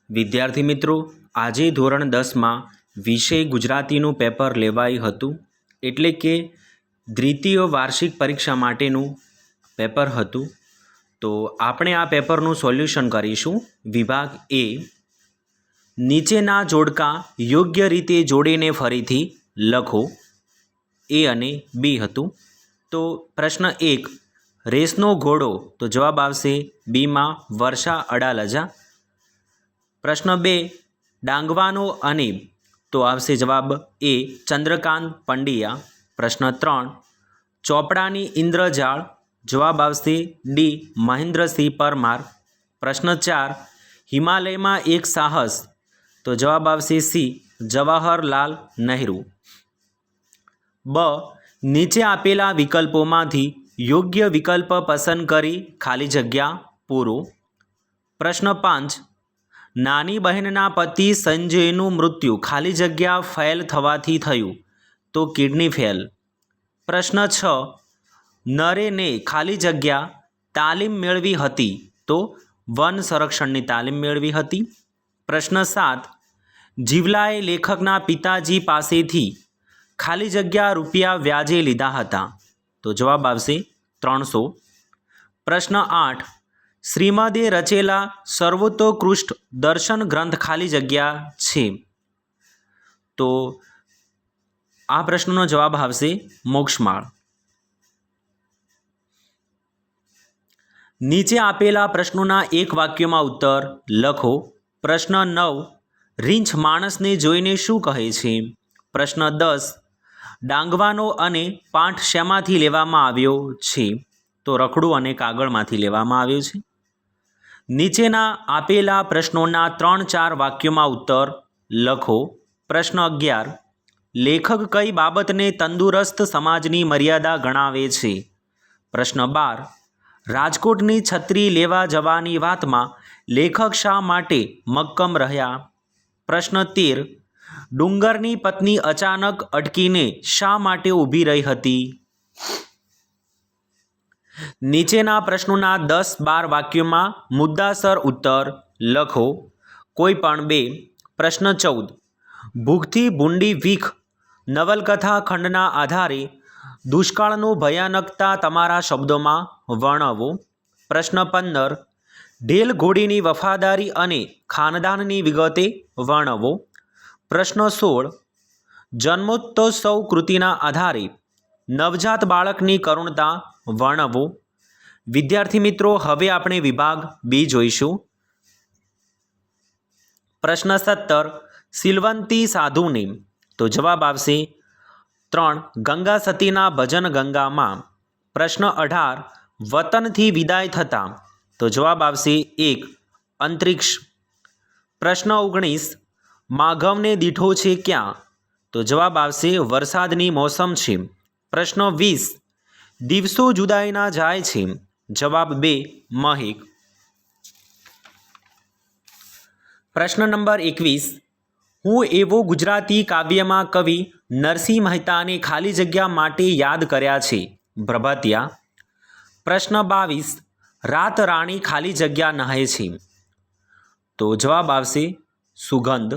વિદ્યાર્થી મિત્રો, આજે ધોરણ 10માં વિષય ગુજરાતીનું પેપર લેવાયું હતું, એટલે કે દ્વિતીય વાર્ષિક પરીક્ષા માટેનું પેપર હતું. તો આપણે આ પેપરનું સોલ્યુશન કરીશું. વિભાગ એ, નીચેના જોડકા યોગ્ય રીતે જોડીને ફરીથી લખો. એ અને બી હતું. તો પ્રશ્ન 1, રેસનો ઘોડો, તો જવાબ આવશે બીમાં વર્ષા અડાલજા. પ્રશ્ન 2, ડાંગવાનો અને, તો આવશે જવાબ એ ચંદ્રકાંત પંડ્યા. પ્રશ્ન 3, ચોપડાની ઇન્દ્રજાળ, જવાબ આવશે ડી મહેન્દ્રસિંહ પરમાર. પ્રશ્ન 4, હિમાલયમાં એક સાહસ, તો જવાબ આવશે સી જવાહરલાલ નહેરુ. બ, નીચે આપેલા વિકલ્પોમાંથી યોગ્ય વિકલ્પ પસંદ કરી ખાલી જગ્યા પૂરો. પ્રશ્ન 5, નાની બહેનના પતિ સંજયનું મૃત્યુ ખાલી જગ્યા ફેલ થવાથી થયું, તો કિડની ફેલ. પ્રશ્ન 6, નરેને ખાલી જગ્યા તાલીમ મેળવી હતી, તો વન સંરક્ષણની તાલીમ મેળવી હતી. પ્રશ્ન 7, જીવલાએ લેખકના પિતાજી પાસેથી ખાલી જગ્યા રૂપિયા વ્યાજે લીધા હતા, તો જવાબ આવશે 300. પ્રશ્ન 8, શ્રીમદે રચેલા સર્વોત્કૃષ્ટ દર્શન ગ્રંથ ખાલી જગ્યા છે, તો આ પ્રશ્નનો જવાબ આવશે મોક્ષમાળ. નીચે આપેલા પ્રશ્નોના એક વાક્યમાં ઉત્તર લખો. પ્રશ્ન 9, રીંછ માણસને જોઈને શું કહે છે? પ્રશ્ન 10, ડાંગવાનો અને પાઠ શેમાંથી લેવામાં આવ્યો છે? તો રખડું અને કાગળમાંથી લેવામાં આવ્યો છે. નીચેના આપેલા પ્રશ્નોના 3-4 વાક્યોમાં ઉત્તર લખો. પ્રશ્ન 11, લેખક કઈ બાબતને તંદુરસ્ત સમાજની મર્યાદા ગણાવે છે? પ્રશ્ન 12, રાજકોટની છત્રી લેવા જવાની વાતમાં લેખક શા માટે મક્કમ રહ્યા? પ્રશ્ન 13, ડુંગરની પત્ની અચાનક અટકીને શા માટે ઊભી રહી હતી? નીચેના પ્રશ્નોના 10-12 વાક્યોમાં મુદ્દાસર ઉત્તર લખો. કોઈ પણ 2. પ્રશ્ન 14, ભૂખથી ભૂંડી વીખ નવલકથા ખંડના આધારે દુષ્કાળનું ભયાનકતા તમારા શબ્દોમાં વર્ણવો. પ્રશ્ન 15, ઢેલ ઘોડીની વફાદારી અને ખાનદાનની વિગતે વર્ણવો. પ્રશ્ન 16, જન્મોત્સવ કૃતિના આધારે નવજાત બાળકની કરુણતા વર્ણવો. વિદ્યાર્થી મિત્રો, હવે આપણે વિભાગ બી જોઈશું. પ્રશ્ન 17, શીલવંતી સાધુને, તો જવાબ આવશે 3, ગંગા સતીના ભજન ગંગામાં. પ્રશ્ન 18, વતનથી વિદાય થતા, તો જવાબ આવશે 1, અંતરિક્ષ. પ્રશ્ન 19, માઘવને દીઠો છે ક્યાં? તો જવાબ આવશે વરસાદની મોસમ છે. પ્રશ્ન 20, દિવસો જુદાઈના જાય છે, જવાબ 2, મહેક. પ્રશ્ન નંબર 21, હું એવો ગુજરાતી કાવ્યમાં કવિ નરસિંહ મહેતાને ખાલી જગ્યા માટે યાદ કર્યા છે, પ્રભાતિયા. પ્રશ્ન 22, રાત રાણી ખાલી જગ્યા નહાય છે, તો જવાબ આવશે સુગંધ.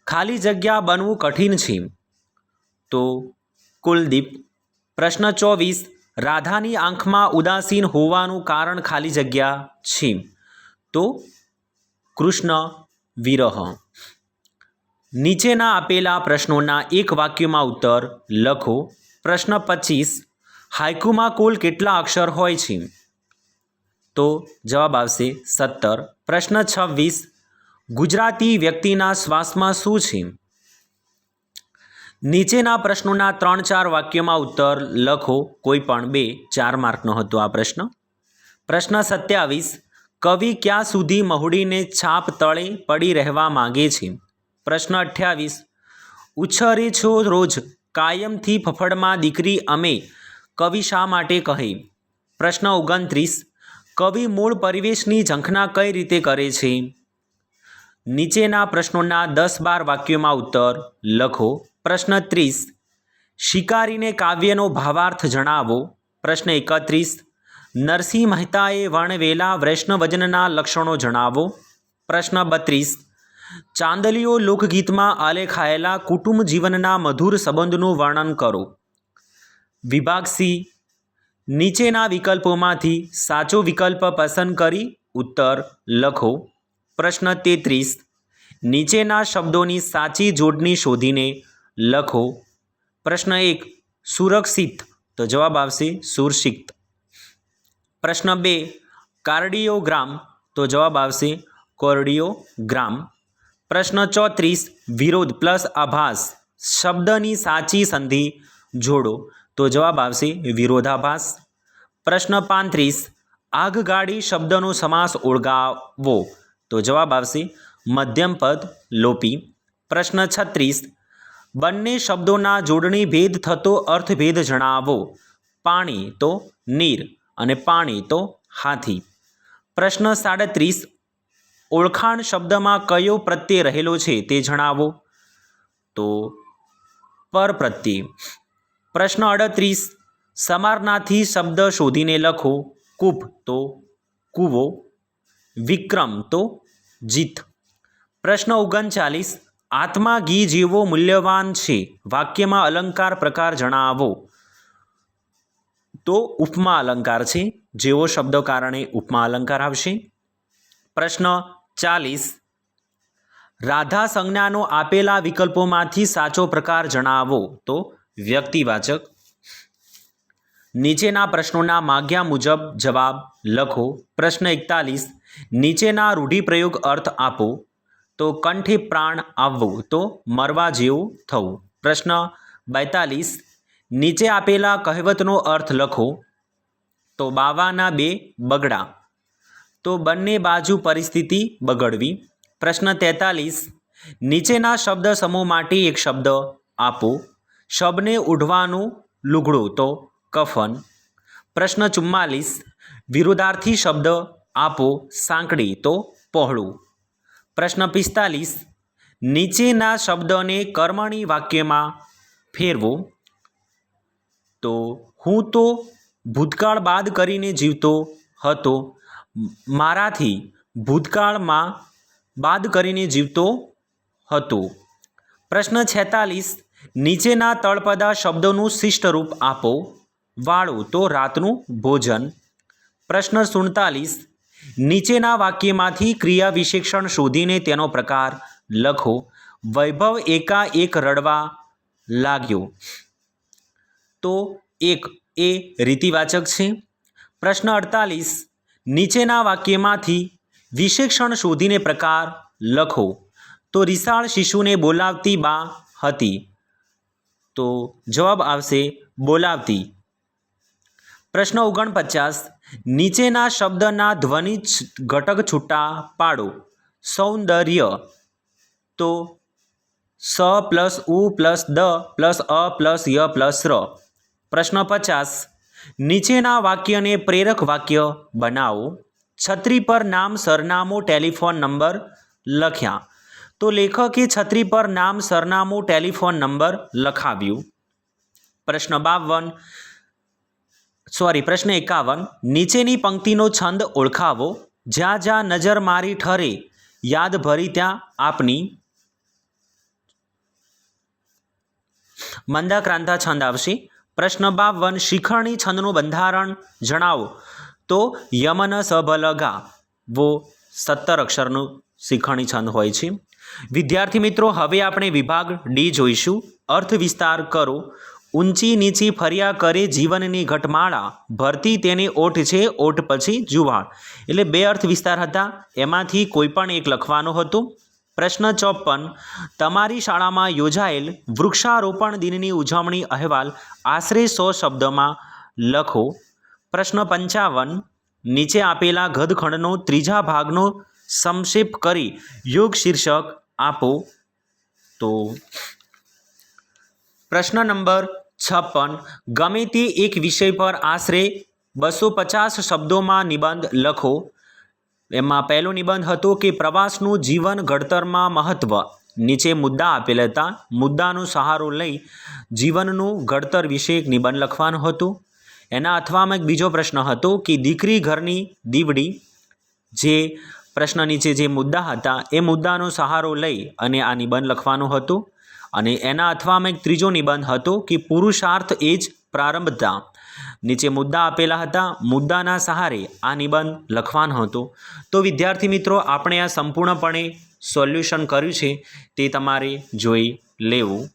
ખાલી જગ્યા બનવું કઠિન છે, તો કુલદીપ. પ્રશ્ન 24, રાધાની આંખમાં ઉદાસીન હોવાનું કારણ ખાલી જગ્યા છે, તો કૃષ્ણ વિરહ. નીચેના આપેલા પ્રશ્નોના એક વાક્યમાં ઉત્તર લખો. પ્રશ્ન 25, હાઇકુમાં કુલ કેટલા અક્ષર હોય છે? તો જવાબ આવશે 17. પ્રશ્ન 26, ગુજરાતી વ્યક્તિના શ્વાસમાં શું છે? નીચેના પ્રશ્નોના 3-4 વાક્યોમાં ઉત્તર લખો. કોઈ પણ 2, 4 માર્કનો હતો આ પ્રશ્ન. પ્રશ્ન 27, કવિ ક્યાં સુધી મહુડીને છાપ તળે પડી રહેવા માગે છે? પ્રશ્ન 28, ઉછરે છો રોજ કાયમથી ફફડમાં દીકરી અમે કવિ શા માટે કહે? પ્રશ્ન 29, કવિ મૂળ પરિવેશની ઝંખના કઈ રીતે કરે છે? નીચેના પ્રશ્નોના 10-12 વાક્યોમાં ઉત્તર લખો. પ્રશ્ન 30, શિકારીને કાવ્યનો ભાવાર્થ જણાવો. પ્રશ્ન 31, નરસિંહ મહેતાએ વર્ણવેલા વૈષ્ણવજનના લક્ષણો જણાવો. પ્રશ્ન 32 ચાંદલીઓ લોકગીતમાં આલેખાયેલા કુટુંબ જીવનના મધુર સંબંધનું વર્ણન કરો. વિભાગ સી, નીચેના વિકલ્પોમાંથી સાચો વિકલ્પ પસંદ કરી ઉત્તર લખો. પ્રશ્ન 33 નીચેના શબ્દોની સાચી જોડણી શોધીને લખો. પ્રશ્ન 1 સુરક્ષિત, તો જવાબ આવશે સુરક્ષિત. પ્રશ્ન 2 કાર્ડિયોગ્રામ, તો જવાબ આવશે કાર્ડિયોગ્રામ. પ્રશ્ન 34 વિરોધ પ્લસ આભાસ શબ્દની સાચી સંધિ જોડો, તો જવાબ આવશે વિરોધાભાસ. પ્રશ્ન 35 આગગાડી શબ્દનો સમાસ ઓળખાવો, તો જવાબ આવશે મધ્યમ પદ લોપી. પ્રશ્ન 36 બંને શબ્દોના જોડણી ભેદ થતો અર્થભેદ જણાવો. પાણી તો નીર અને પાણી તો હાથી. પ્રશ્ન 37 ઓળખાણ શબ્દમાં કયો પ્રત્યય રહેલો છે તે જણાવો, તો પર પ્રત્યય. પ્રશ્ન 38 સમાનાર્થી શબ્દ શોધીને લખો. કૂપ તો કૂવો, વિક્રમ તો જીત. પ્રશ્ન 39 આત્મા ઘી જેવો મૂલ્યવાન છે, વાક્યમાં અલંકાર પ્રકાર જણાવો, તો ઉપમા અલંકાર છે, જેવો શબ્દ કારણે ઉપમા અલંકાર આવશે. પ્રશ્ન 40 રાધા સંજ્ઞાનો આપેલા વિકલ્પોમાંથી સાચો પ્રકાર જણાવો, તો વ્યક્તિવાચક. નીચેના પ્રશ્નોના માગ્યા મુજબ જવાબ લખો. પ્રશ્ન 41 નીચેના રૂઢિપ્રયોગ અર્થ આપો, તો કંઠે પ્રાણ આવવું, તો મરવા જેવું થવું. પ્રશ્ન 42 નીચે આપેલા કહેવતનો અર્થ લખો, તો બાવાના બે બગડા, તો બંને બાજુ પરિસ્થિતિ બગડવી. પ્રશ્ન 43 નીચેના શબ્દ સમૂહ માટે એક શબ્દ આપો. શબને ઉઢવાનું લુગડું, તો કફન. પ્રશ્ન 44 વિરુદ્ધાર્થી શબ્દ આપો. સાંકડી, તો પહોળું. પ્રશ્ન 45 નીચેના શબ્દને કર્મણી વાક્યમાં ફેરવો, તો હું તો ભૂતકાળ બાદ કરીને જીવતો હતો, મારાથી ભૂતકાળમાં બાદ કરીને જીવતો હતો. પ્રશ્ન 46 નીચેના તળપદા શબ્દોનું શિષ્ટ રૂપ આપો. વાળું, તો રાતનું ભોજન. પ્રશ્ન 47 નીચેના વાક્યમાંથી ક્રિયા વિશેષણ શોધીને તેનો પ્રકાર લખો. વૈભવ એકાએક રડવા લાગ્યો, તો એક એ રીતિવાચક છે. પ્રશ્ન 48 નીચેના વાક્યમાંથી વિશેષણ શોધીને પ્રકાર લખો. તો રીસાળ શિશુને બોલાવતી બા હતી, તો જવાબ આવશે બોલાવતી. પ્રશ્ન 49 નીચેના શબ્દના ધ્વનિ ઘટક છૂટા પાડો. સૌંદર્ય, તો સ પ્લસ ઉ પ્લસ દ પ્લસ અ પ્લસ ય પ્લસ ર. પ્રશ્ન 50 નીચેના વાક્યને પ્રેરક વાક્ય બનાવો. છત્રી પર નામ સરનામું ટેલિફોન નંબર લખ્યા, તો લેખકે છત્રી પર નામ સરનામું ટેલિફોન નંબર લખાવ્યું. પ્રશ્ન 51 નીચેની પંક્તિનો છંદ ઓળખાવો. જ્યાં જ્યાં નજર મારી ઠરે, યાદ ભરી ત્યાં આપની. મંદાક્રાંતા છંદ આવશે. પ્રશ્ન 52 શિખરણી છંદનું બંધારણ જણાવો. તો યમન સભલગા વો 17 અક્ષરનું શિખરણી છંદ હોય છે. વિદ્યાર્થી મિત્રો, હવે આપણે વિભાગ ડી જોઈશું. અર્થ વિસ્તાર કરો. ઊંચી નીચી ફર્યા કરે જીવનની ઘટમાળા, ભરતી તેને ઓઠ છે ઓઠ પછી જુવાળ. એટલે 2 અર્થ વિસ્તાર હતા, એમાંથી કોઈ પણ એક લખવાનો હતો. પ્રશ્ન 54 તમારી શાળામાં યોજાયેલ વૃક્ષારોપણ દિનની ઉજવણી અહેવાલ આશરે 100 શબ્દમાં લખો. પ્રશ્ન 55 નીચે આપેલા ગદખંડનો ત્રીજા ભાગનો સંક્ષેપ કરી યોગ શીર્ષક આપો. તો પ્રશ્ન નંબર 56 ગમે તે એક વિષય પર આશરે 250 શબ્દોમાં નિબંધ લખો. એમાં પહેલો નિબંધ હતો કે પ્રવાસનું જીવન ઘડતરમાં મહત્ત્વ. નીચે મુદ્દા આપેલા હતા, મુદ્દાનો સહારો લઈ જીવનનું ઘડતર વિશે એક નિબંધ લખવાનો હતો. એના અથવામાં એક બીજો પ્રશ્ન હતો કે દીકરી ઘરની દીવડી, જે પ્રશ્ન નીચે જે મુદ્દા હતા એ મુદ્દાનો સહારો લઈ અને આ નિબંધ લખવાનું હતું અને એના અથવામાં એક ત્રીજો નિબંધ હતો કે પુરુષાર્થ એ જ પ્રારંભતા. નીચે મુદ્દા આપેલા હતા, મુદ્દાના સહારે આ નિબંધ લખવાનો હતો. તો વિદ્યાર્થી મિત્રો, આપણે આ સંપૂર્ણપણે સોલ્યુશન કર્યું છે તે તમારે જોઈ લેવું